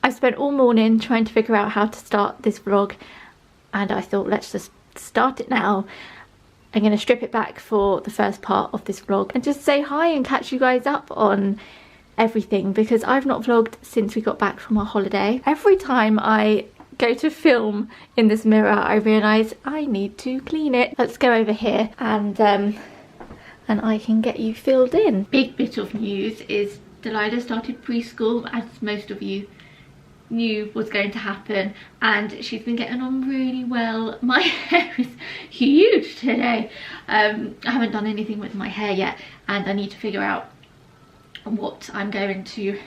I spent all morning trying to figure out how to start this vlog, and I thought let's just start it now. I'm going to strip it back for the first part of this vlog and just say hi and catch you guys up on everything, because I've not vlogged since we got back from our holiday. Every time I go to film in this mirror I realise I need to clean it. Let's go over here and I can get you filled in. Big bit of news is Delilah started preschool, as most of you knew was going to happen, and she's been getting on really well. My hair is huge today. I haven't done anything with my hair yet, and I need to figure out what I'm going to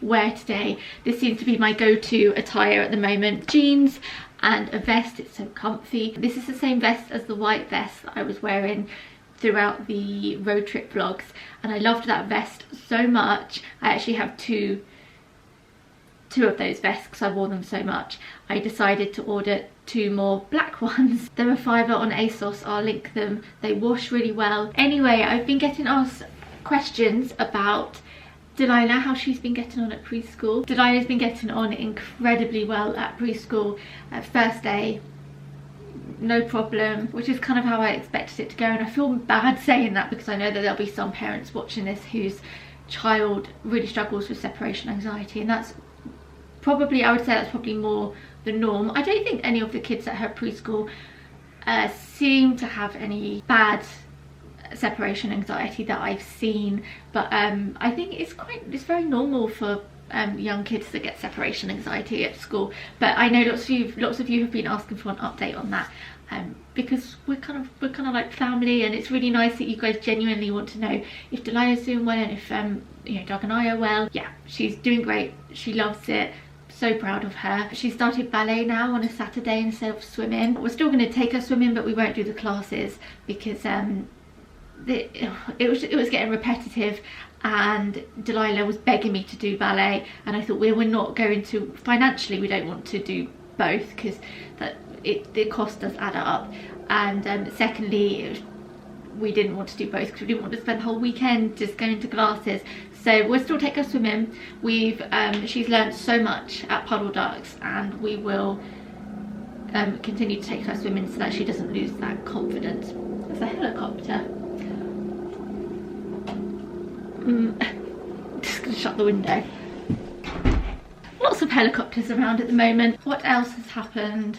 wear today. This seems to be my go-to attire at the moment. Jeans and a vest, it's so comfy. This is the same vest as the white vest that I was wearing throughout the road trip vlogs, and I loved that vest so much. I actually have two of those vests because I wore them so much. I decided to order 2 more black ones. They're a £5 on ASOS, I'll link them. They wash really well. Anyway, I've been getting asked questions about Delilah, how she's been getting on at preschool. Delilah's been getting on incredibly well at preschool. First day, no problem, which is kind of how I expected it to go, and I feel bad saying that because I know that there'll be some parents watching this whose child really struggles with separation anxiety, and that's probably, I would say that's probably more the norm. I don't think any of the kids at her preschool seem to have any bad separation anxiety that I've seen, but I think it's very normal for young kids that get separation anxiety at school. But I know lots of you have been asking for an update on that, because we're kind of like family, and it's really nice that you guys genuinely want to know if Delilah's doing well and if you know, Doug and I are well. Yeah, she's doing great. She loves it. So proud of her. She started ballet now on a Saturday instead of swimming. We're still going to take her swimming, but we won't do the classes because it was getting repetitive, and Delilah was begging me to do ballet, and I thought we're not going to, financially we don't want to do both because the cost does add up, and secondly we didn't want to do both because we didn't want to spend the whole weekend just going to classes. So we'll still take her swimming. She's learned so much at Puddle Ducks, and we will continue to take her swimming so that she doesn't lose that confidence. There's a helicopter. Just gonna shut the window. Lots of helicopters around at the moment. What else has happened?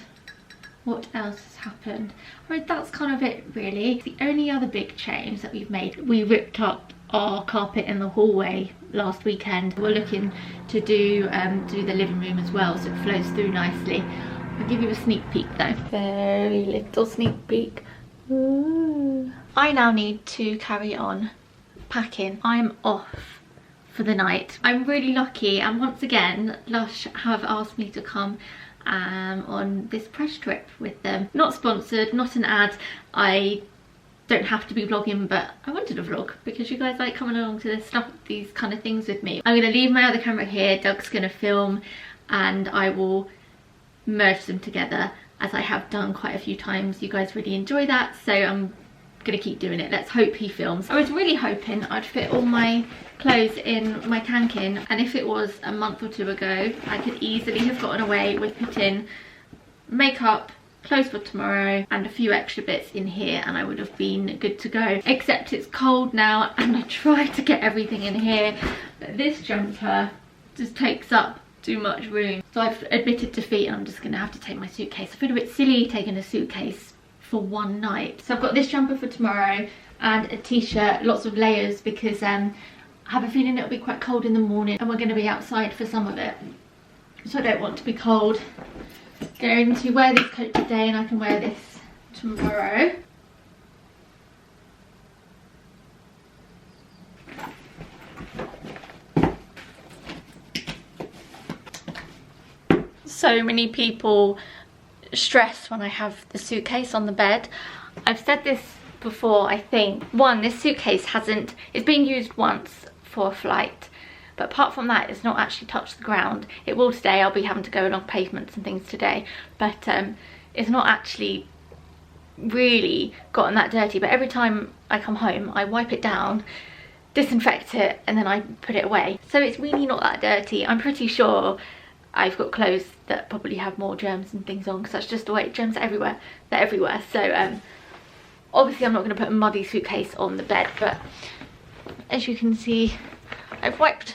What else has happened? Right, that's kind of it really. The only other big change that we've made, we ripped up our carpet in the hallway last weekend. We're looking to do the living room as well, so it flows through nicely. I'll give you a sneak peek though. Very little sneak peek. Ooh. I now need to carry on packing. I'm off for the night. I'm really lucky, and once again Lush have asked me to come on this press trip with them. Not sponsored, not an ad. I don't have to be vlogging, but I wanted a vlog because you guys like coming along to these kind of things with me. I'm going to leave my other camera here. Doug's going to film, and I will merge them together as I have done quite a few times. You guys really enjoy that, so I'm gonna keep doing it. Let's hope he films. I was really hoping I'd fit all my clothes in my cankin, and if it was a month or 2 ago I could easily have gotten away with putting makeup, clothes for tomorrow and a few extra bits in here, and I would have been good to go. Except it's cold now, and I tried to get everything in here, but this jumper just takes up too much room, so I've admitted defeat and I'm just gonna have to take my suitcase. I feel a bit silly taking a suitcase for one night. So I've got this jumper for tomorrow and a t-shirt, lots of layers, because I have a feeling it'll be quite cold in the morning and we're going to be outside for some of it, so I don't want to be cold. Going to wear this coat today and I can wear this tomorrow. So many people stress when I have the suitcase on the bed. I've said this before, I think. One, this suitcase it's been used once for a flight, but apart from that it's not actually touched the ground. It will today, I'll be having to go along pavements and things today, but it's not actually really gotten that dirty. But every time I come home I wipe it down, disinfect it, and then I put it away, so it's really not that dirty. I'm pretty sure I've got clothes that probably have more germs and things on, because that's just the way. Germs are everywhere. They're everywhere. So obviously I'm not going to put a muddy suitcase on the bed, but as you can see, I've wiped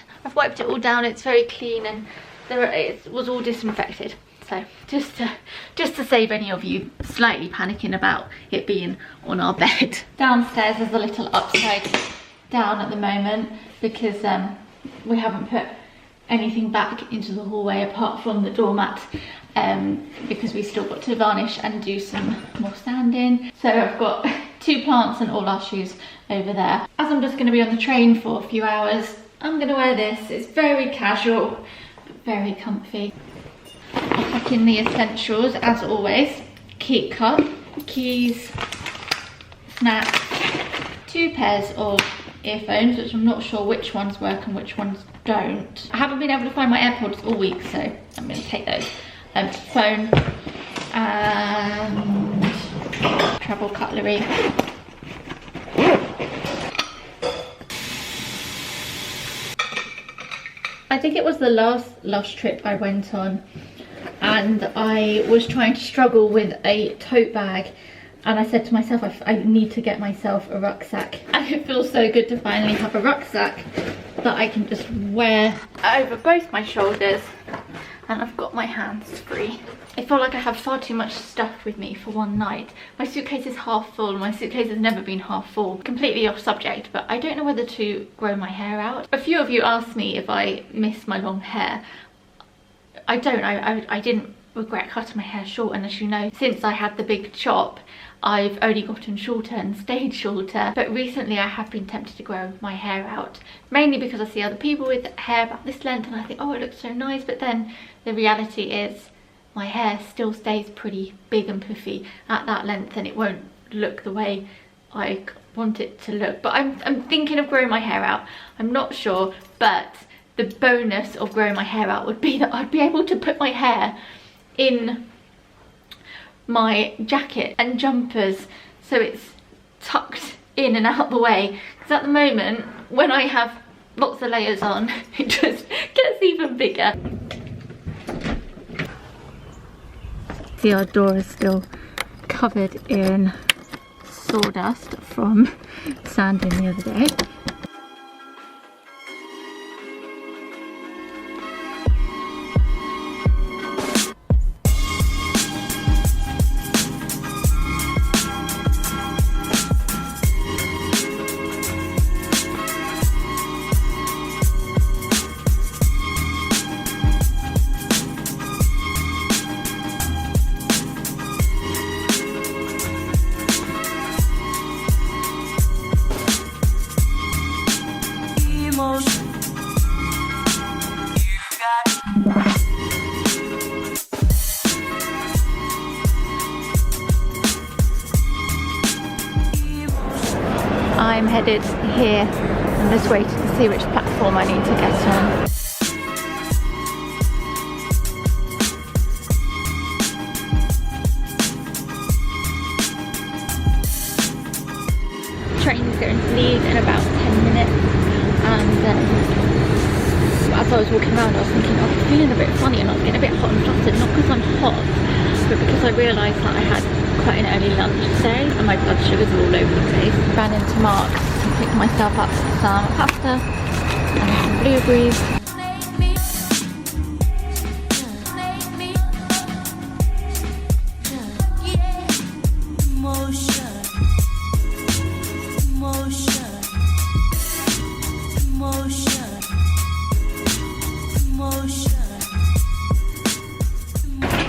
it all down. It's very clean, and it was all disinfected. So just to save any of you slightly panicking about it being on our bed. Downstairs there's a little upside down at the moment, because we haven't put anything back into the hallway apart from the doormat, because we still got to varnish and do some more sanding. So I've got 2 plants and all our shoes over there. As I'm just going to be on the train for a few hours, I'm going to wear this. It's very casual but very comfy. I'll pack in the essentials as always. Key cup, keys, snacks, 2 pairs of earphones, which I'm not sure which ones work and which ones don't. I haven't been able to find my AirPods all week, so I'm going to take those. Phone and travel cutlery. I think it was the last Lush trip I went on, and I was trying to struggle with a tote bag, and I said to myself, I need to get myself a rucksack. And it feels so good to finally have a rucksack that I can just wear over both my shoulders, and I've got my hands free. I feel like I have far too much stuff with me for one night. My suitcase is half full. My suitcase has never been half full. Completely off subject, but I don't know whether to grow my hair out. A few of you asked me if I miss my long hair. I don't. I didn't regret cutting my hair short, and as you know, since I had the big chop, I've only gotten shorter and stayed shorter. But recently I have been tempted to grow my hair out, mainly because I see other people with hair about this length and I think, oh, it looks so nice. But then the reality is my hair still stays pretty big and puffy at that length, and it won't look the way I want it to look. But I'm thinking of growing my hair out. I'm not sure, but the bonus of growing my hair out would be that I'd be able to put my hair in my jacket and jumpers, so it's tucked in and out the way, because at the moment when I have lots of layers on it just gets even bigger. See, our door is still covered in sawdust from sanding the other day. I'm headed here. I'm just waiting to see which platform I need to get on. Train's going to leave in about 10 minutes, and as I was walking around I was thinking, oh, I'm feeling a bit funny and I was getting a bit hot and flustered, not because I'm hot, but because I realised that I had quite an early lunch today and my blood sugars are all over the place. Ran into Mark's to pick myself up some pasta and some blueberries.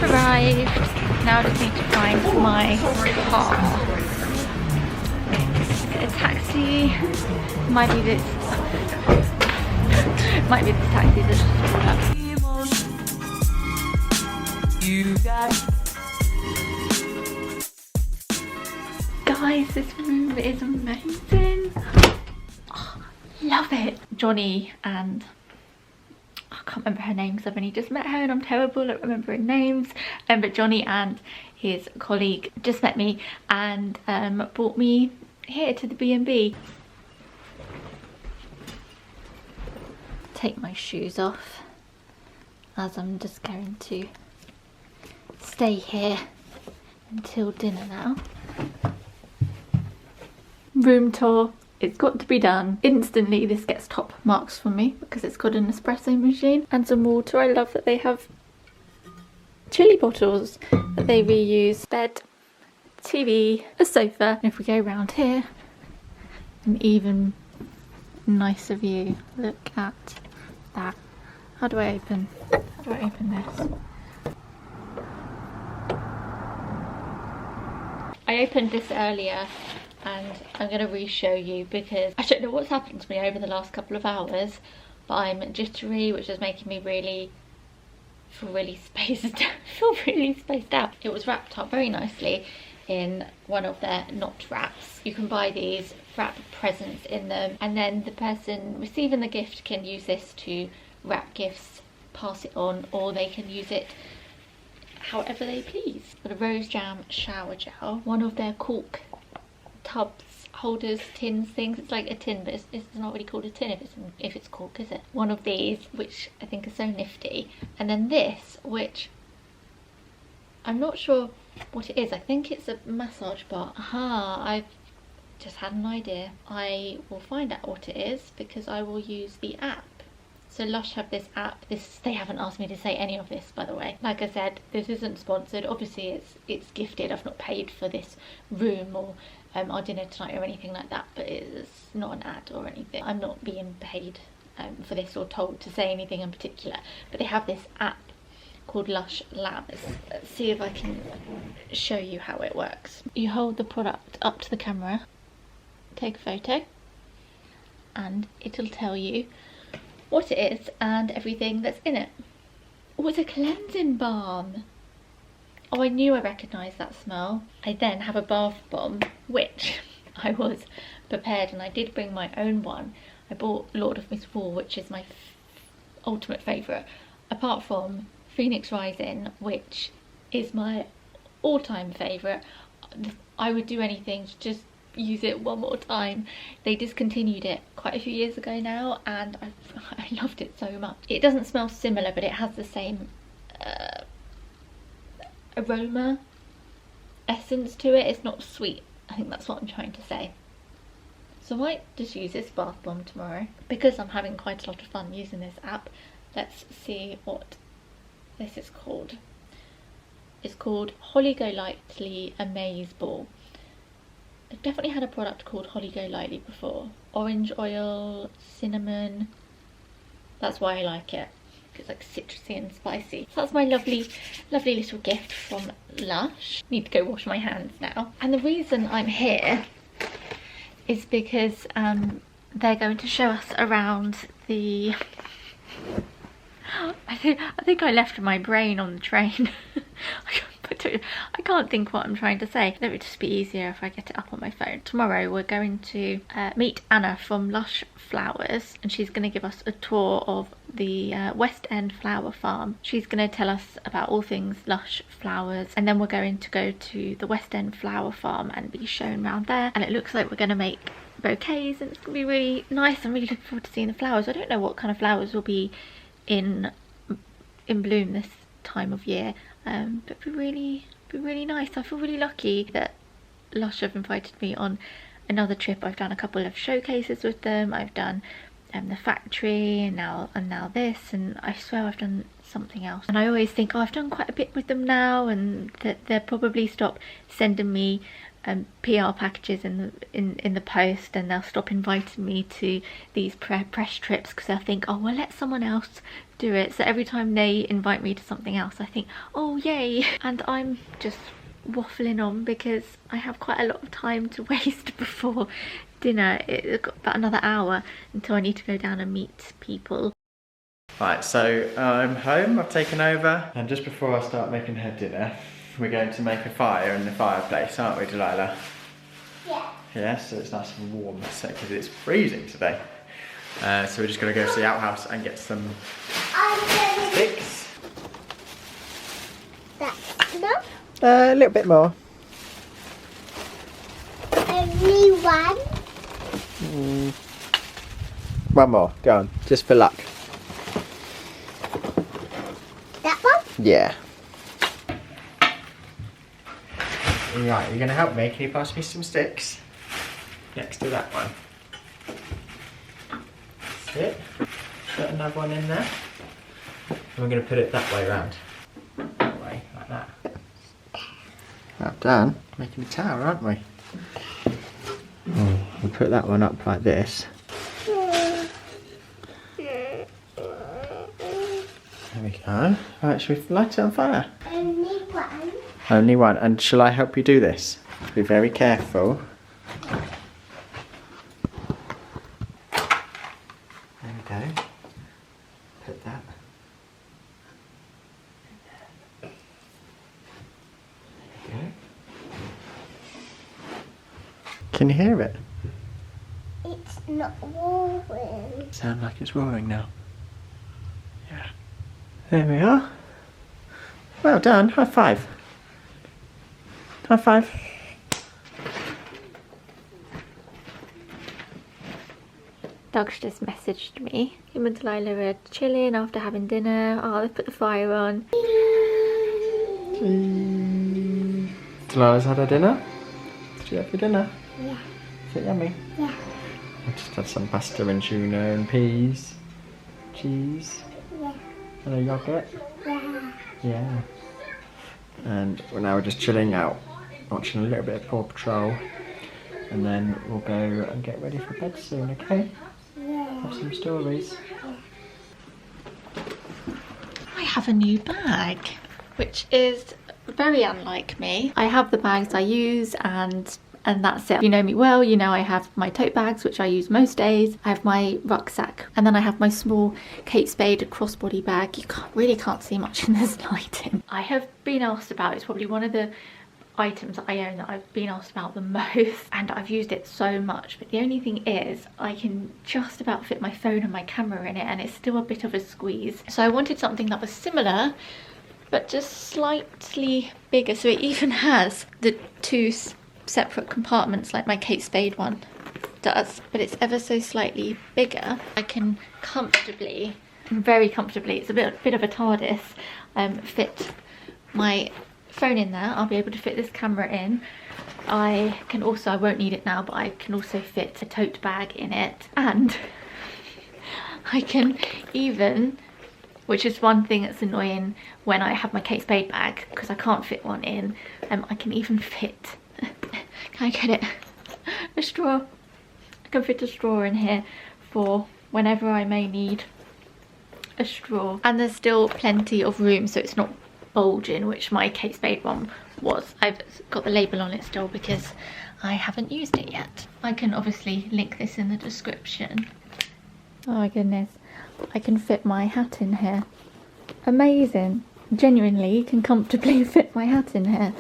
Arrived. Now I just need to find my car. Get a taxi. Might be this. Might be this taxi that's just guys, this room is amazing. Oh, love it. Johnny and I can't remember her name because I've only just met her and I'm terrible at remembering names, but Johnny and his colleague just met me and brought me here to the B&B. Take my shoes off as I'm just going to stay here until dinner now. Room tour. It's got to be done. Instantly this gets top marks for me because it's got an espresso machine and some water. I love that they have chili bottles that they reuse. Bed, TV, a sofa. And if we go around here, an even nicer view. Look at that. How do I open this? I opened this earlier and I'm going to re-show you because I don't know what's happened to me over the last couple of hours, but I'm jittery, which is making me feel really spaced out. It was wrapped up very nicely in one of their knot wraps. You can buy these, wrap presents in them, and then the person receiving the gift can use this to wrap gifts, pass it on, or they can use it however they please. Got a rose jam shower gel, one of their cork tubs, holders, tins things. It's like a tin, but it's not really called a tin if it's cork, is it? One of these, which I think is so nifty, and then this, which I'm not sure what it is. I think it's a massage bar. Aha, I've just had an idea. I will find out what it is because I will use the app. So Lush have this app. They haven't asked me to say any of this, by the way. Like I said, this isn't sponsored. Obviously it's gifted. I've not paid for this room or our dinner tonight or anything like that, but it's not an ad or anything. I'm not being paid for this or told to say anything in particular, but they have this app called Lush Labs. Let's see if I can show you how it works. You hold the product up to the camera, take a photo, and it'll tell you what it is and everything that's in it. Oh, it's a cleansing balm. Oh, I knew I recognised that smell. I then have a bath bomb, which I was prepared, and I did bring my own one. I bought Lord of Misrule, which is my ultimate favourite, apart from Phoenix Rising, which is my all-time favourite. I would do anything to just use it one more time. They discontinued it quite a few years ago now, and I loved it so much. It doesn't smell similar, but it has the same aroma, essence to it. It's not sweet. I think that's what I'm trying to say. So I might just use this bath bomb tomorrow because I'm having quite a lot of fun using this app. Let's see what this is called. It's called Holly Golightly Amaze Ball. I've definitely had a product called Holly Golightly before. Orange oil, cinnamon. That's why I like it. It's like citrusy and spicy. So that's my lovely little gift from Lush. Need to go wash my hands now. And the reason I'm here is because they're going to show us around the... I think I left my brain on the train. I can't think what I'm trying to say. It would just be easier if I get it up on my phone. Tomorrow we're going to meet Anna from Lush Flowers, and she's going to give us a tour of the West End Flower Farm. She's going to tell us about all things Lush Flowers, and then we're going to go to the West End Flower Farm and be shown around there. And it looks like we're going to make bouquets, and it's going to be really nice. I'm really looking forward to seeing the flowers. I don't know what kind of flowers will be in bloom this time of year, but it'd be really nice. I feel really lucky that Lush have invited me on another trip. I've done a couple of showcases with them. I've done the factory, and now this, and I swear I've done something else. And I always think, oh, I've done quite a bit with them now, and that they'll probably stop sending me PR packages in the post, and they'll stop inviting me to these press trips because they'll think, oh, well, let someone else do it. So every time they invite me to something else, I think, oh, yay. And I'm just waffling on because I have quite a lot of time to waste before dinner. It's got about another hour until I need to go down and meet people. Right, so I'm home, I've taken over, and just before I start making her dinner, we're going to make a fire in the fireplace, aren't we, Delilah? Yeah. Yeah, so it's nice and warm because it's freezing today. So we're just going to go to the outhouse and get some sticks. That's enough? A little bit more. Only one? One more, go on, just for luck. Yeah. Right, you're gonna help me. Can you pass me some sticks? Next to that one. That's it. Put another one in there. And we're gonna put it that way round. That way, like that. Well done. Making a tower, aren't we? We'll put that one up like this. There we go. Right, should we light it on fire? Only one. Only one. And shall I help you do this? Be very careful. There we go. Put that. There we go. Can you hear it? It's not roaring. Sound like it's roaring now. Yeah. There we are. Well done. High five. High five. Doug's just messaged me. Him and Delilah are chilling after having dinner. Oh, they put the fire on. Delilah's had her dinner. Did you have your dinner? Yeah. Is it yummy? Yeah. I just had some pasta and tuna and peas, cheese, Yeah. and a yogurt. Yeah. Yeah. And we're just chilling out, watching a little bit of Paw Patrol, and then we'll go and get ready for bed soon, okay? Yeah. Have some stories. I have a new bag, which is very unlike me. I have the bags I use and that's it. If you know me well, you know I have my tote bags, which I use most days. I have my rucksack, and then I have my small Kate Spade crossbody bag. You really can't see much in this lighting. I have been asked about, it's probably one of the items that I own that I've been asked about the most, and I've used it so much, but the only thing is I can just about fit my phone and my camera in it, and it's still a bit of a squeeze. So I wanted something that was similar but just slightly bigger, so it even has the two separate compartments like my Kate Spade one does, but it's ever so slightly bigger. I can comfortably, very comfortably, it's a bit of a TARDIS, fit my phone in there. I'll be able to fit this camera in. I can also, I won't need it now, but I can also fit a tote bag in it, and I can even, which is one thing that's annoying when I have my Kate Spade bag, because I can't fit one in, I can even fit, can I get it, a straw. I can fit a straw in here for whenever I may need a straw. And there's still plenty of room, so it's not bulging, which my Kate Spade one was. I've got the label on it still because I haven't used it yet. I can obviously link this in the description. Oh my goodness, I can fit my hat in here. Amazing. Genuinely can comfortably fit my hat in here.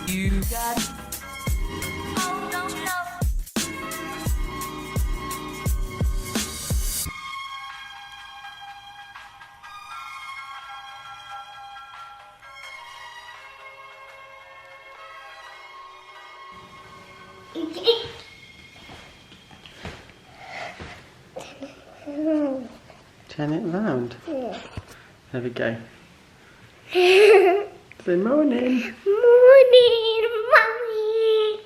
You got Turn it round. Yeah. There we go. Good morning. Morning, Mommy.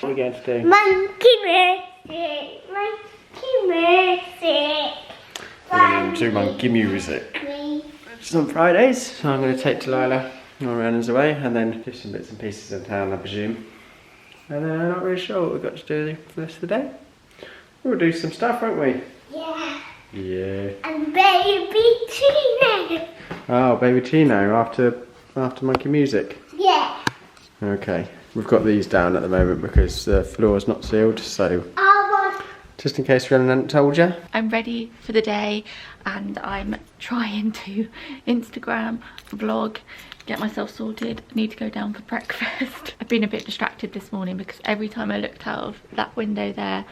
What are we going to do? Monkey music. Monkey music. We're going to do monkey music. It's on Fridays, so I'm going to take Delilah while Rhiannon's away, and then do some bits and pieces in town, I presume. And then I'm not really sure what we've got to do for the rest of the day. We'll do some stuff, won't we? Yeah. Yeah. And baby Tina. Oh, baby Tino, after monkey music. Yeah. Okay, we've got these down at the moment because the floor's not sealed, so I want. just in case Rhiannon hadn't told you. I'm ready for the day and I'm trying to Instagram, vlog, get myself sorted. I need to go down for breakfast. I've been a bit distracted this morning because every time I looked out of that window there,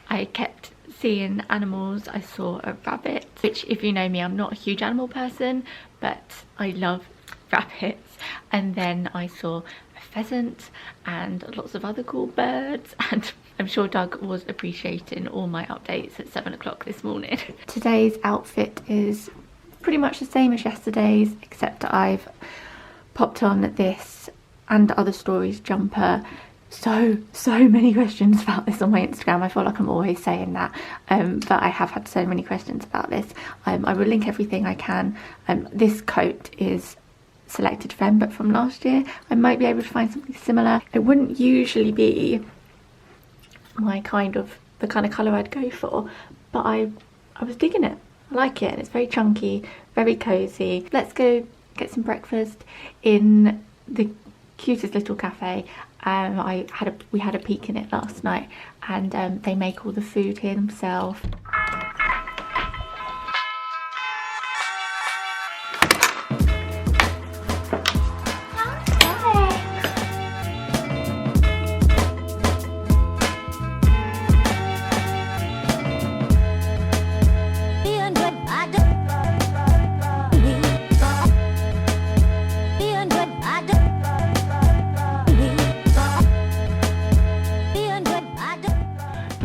I kept seeing animals. I saw a rabbit, which if you know me, I'm not a huge animal person, but I love rabbits, and then I saw a pheasant and lots of other cool birds, and I'm sure Doug was appreciating all my updates at 7 o'clock this morning. Today's outfit is pretty much the same as yesterday's, except I've popped on this and other stories jumper. So many questions about this on my Instagram. I feel like I'm always saying that, but I have had so many questions about this. I will link everything I can. This coat is selected femme, but from last year. I might be able to find something similar. It wouldn't usually be the kind of colour I'd go for, but I was digging it. I like it, and it's very chunky, very cozy. Let's go get some breakfast in the cutest little cafe. We had a peek in it last night, and they make all the food here themselves.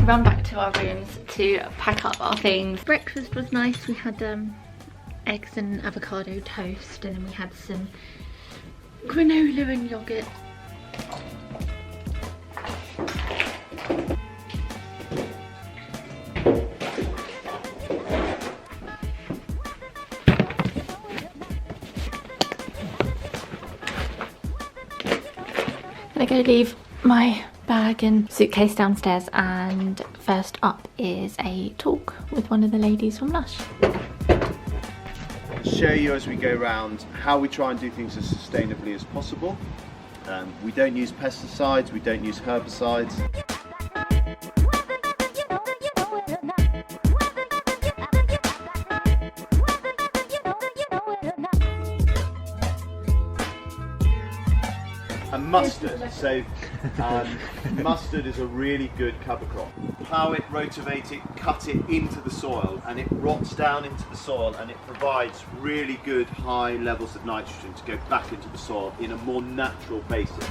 Run back to our rooms to pack up our things. Breakfast was nice. We had eggs and avocado toast, and then we had some granola and yogurt. I'm gonna go leave my bag and suitcase downstairs, and first up is a talk with one of the ladies from Lush. Show you as we go around how we try and do things as sustainably as possible. We don't use pesticides, we don't use herbicides. And mustard, so mustard is a really good cover crop. Plough it, rotivate it, cut it into the soil, and it rots down into the soil, and it provides really good high levels of nitrogen to go back into the soil in a more natural basis.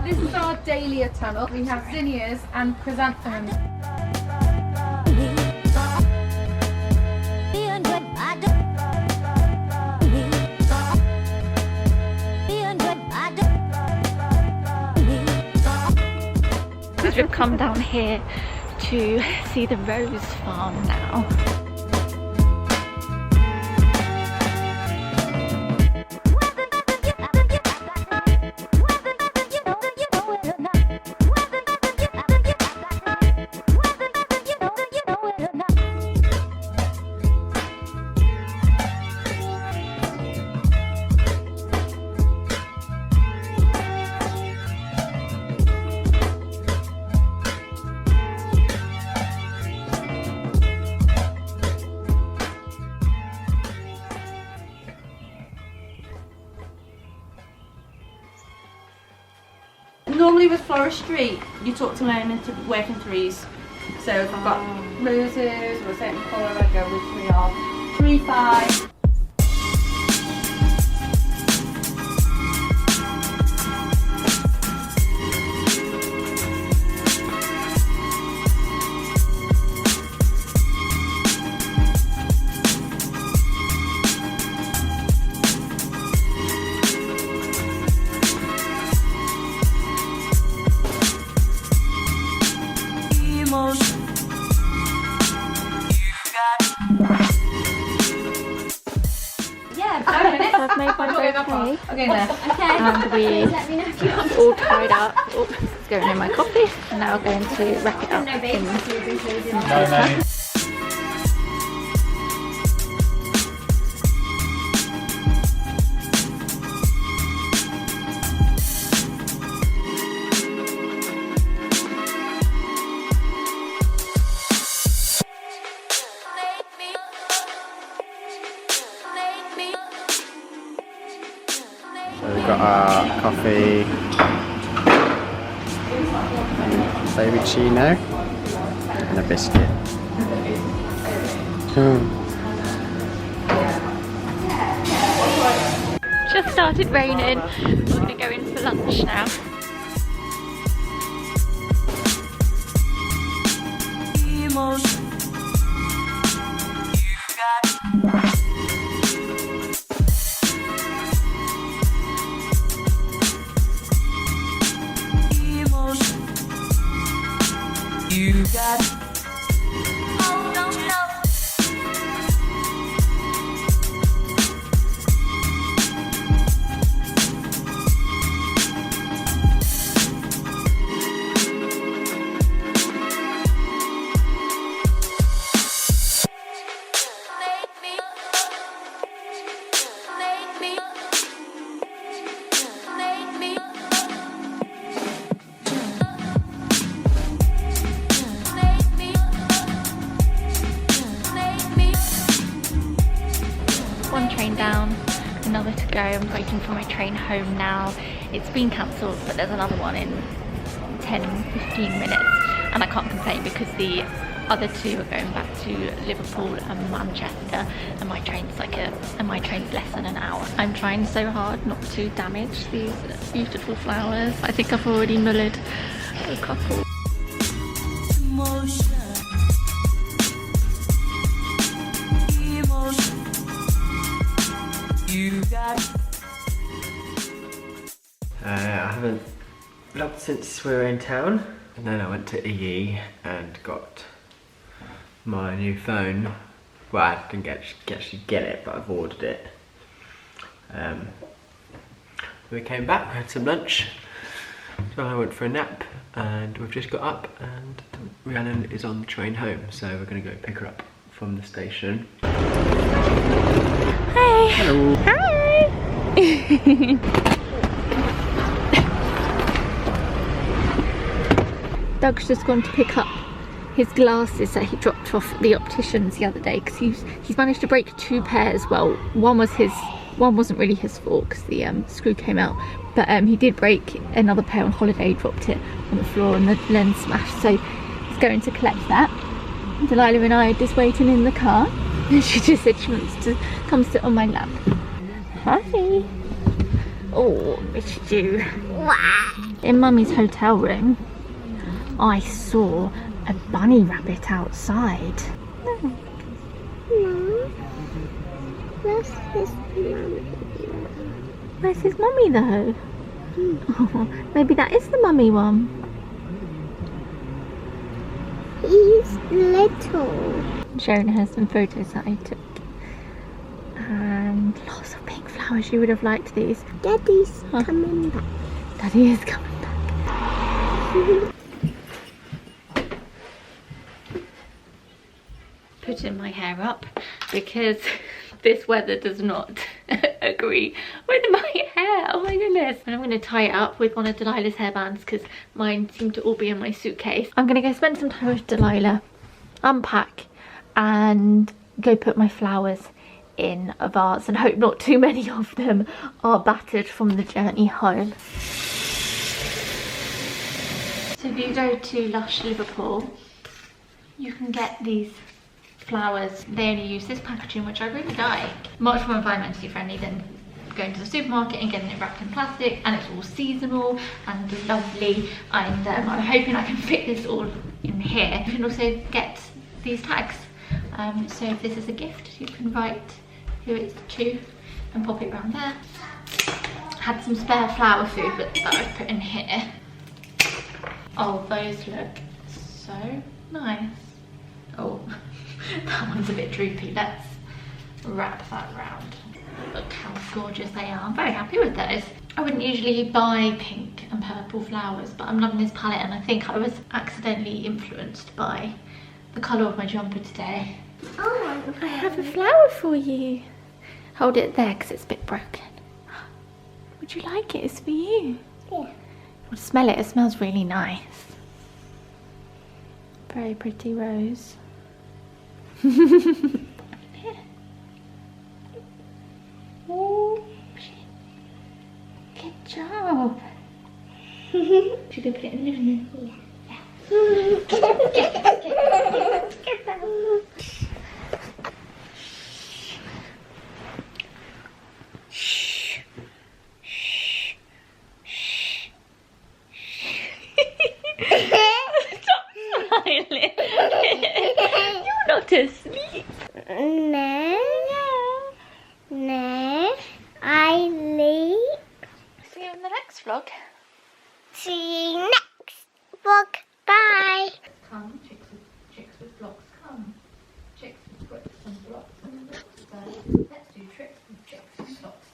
This is our dahlia tunnel. We have zinnias and chrysanthemums. We've come down here to see the rose farm now. Normally with floristry, you talk to learn into working threes. So if I've got roses or a certain colour, I go with 3 or 3, 5. I've made my bouquet, Okay, there. and we all tied up. Oh, it's going in my coffee, and now we're going to wrap it up in paper. So we've got our coffee, baby chino, and a biscuit. Just started raining. We're gonna go in for lunch now. Emotion. You got emotion. You got. Oh no no. One train down, another to go. I'm waiting for my train home now. It's been cancelled, but there's another one in 10-15 minutes, and I can't complain because the other two are going back to Liverpool and Manchester, and my train's less than an hour. I'm trying so hard not to damage these beautiful flowers. I think I've already mullered a couple. Emotion. Emotion. You got. I haven't vlogged since we were in town, and then I went to EE and got my new phone. Well, I didn't actually get it, but I've ordered it. We came back, we had some lunch, so I went for a nap, and we've just got up, and Rhiannon is on the train home, so we're going to go pick her up from the station. Hey! Hello! Hi! Doug's just gone to pick up his glasses that he dropped off at the opticians the other day, because he's managed to break 2 pairs. Well, one wasn't really his fault because the screw came out, but he did break another pair on holiday. He dropped it on the floor and the lens smashed, so he's going to collect that. Delilah and I are just waiting in the car, and she just said she wants to come sit on my lap. Hi. Oh, missed you. In Mummy's hotel room, I saw a bunny rabbit outside. Mom, where's his mummy? Where's his mummy though? Oh, maybe that is the mummy one. He's little. I'm showing her some photos that I took. And lots of pink flowers. You would have liked these. Daddy's coming back. Daddy is coming back. Putting my hair up because this weather does not agree with my hair. Oh my goodness. And I'm going to tie it up with one of Delilah's hairbands because mine seem to all be in my suitcase. I'm going to go spend some time with Delilah, unpack, and go put my flowers in a vase and hope not too many of them are battered from the journey home. So if you go to Lush Liverpool, you can get these flowers. They only use this packaging, which I really like. Much more environmentally friendly than going to the supermarket and getting it wrapped in plastic, and it's all seasonal and lovely, and I'm hoping I can fit this all in here. You can also get these tags, so if this is a gift you can write who it's to and pop it around there. Had some spare flower food that I've put in here. Oh, those look so nice. Oh, that one's a bit droopy. Let's wrap that round. Look how gorgeous they are. I'm very happy with those. I wouldn't usually buy pink and purple flowers, but I'm loving this palette, and I think I was accidentally influenced by the colour of my jumper today. Oh, I have a flower for you. Hold it there because it's a bit broken. Would you like it? It's for you. yeah. Well, smell it. It smells really nice. Very pretty rose. Oh, good job. Should we put it in the living room? Yeah. to sleep. No. No. I leave. See you in the next vlog. See you next vlog. Bye. Come, chicks with blocks, come. Chicks with bricks and blocks and blocks. Let's do tricks with chicks and blocks.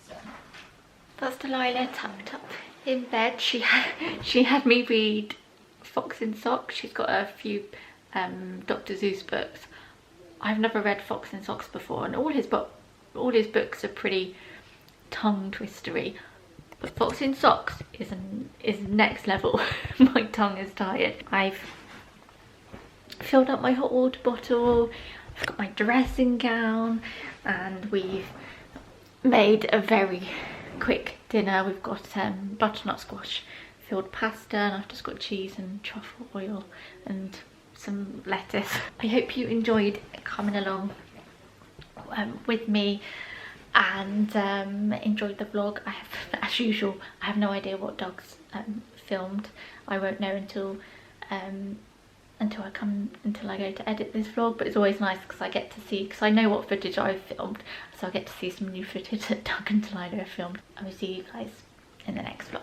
That's Delilah tucked up in bed. She had me read Fox in Socks. She's got a few Dr. Seuss books. I've never read Fox in Socks before, and all his books are pretty tongue twistery. But Fox in Socks is next level. My tongue is tired. I've filled up my hot water bottle. I've got my dressing gown, and we've made a very quick dinner. We've got butternut squash filled pasta, and I've just got cheese and truffle oil and some lettuce. I hope you enjoyed coming along with me and enjoyed the vlog. I have, as usual, I have no idea what Doug's filmed. I won't know until I go to edit this vlog, but it's always nice because I get to see, because I know what footage I've filmed, so I get to see some new footage that Doug and Delilah have filmed. I will see you guys in the next vlog.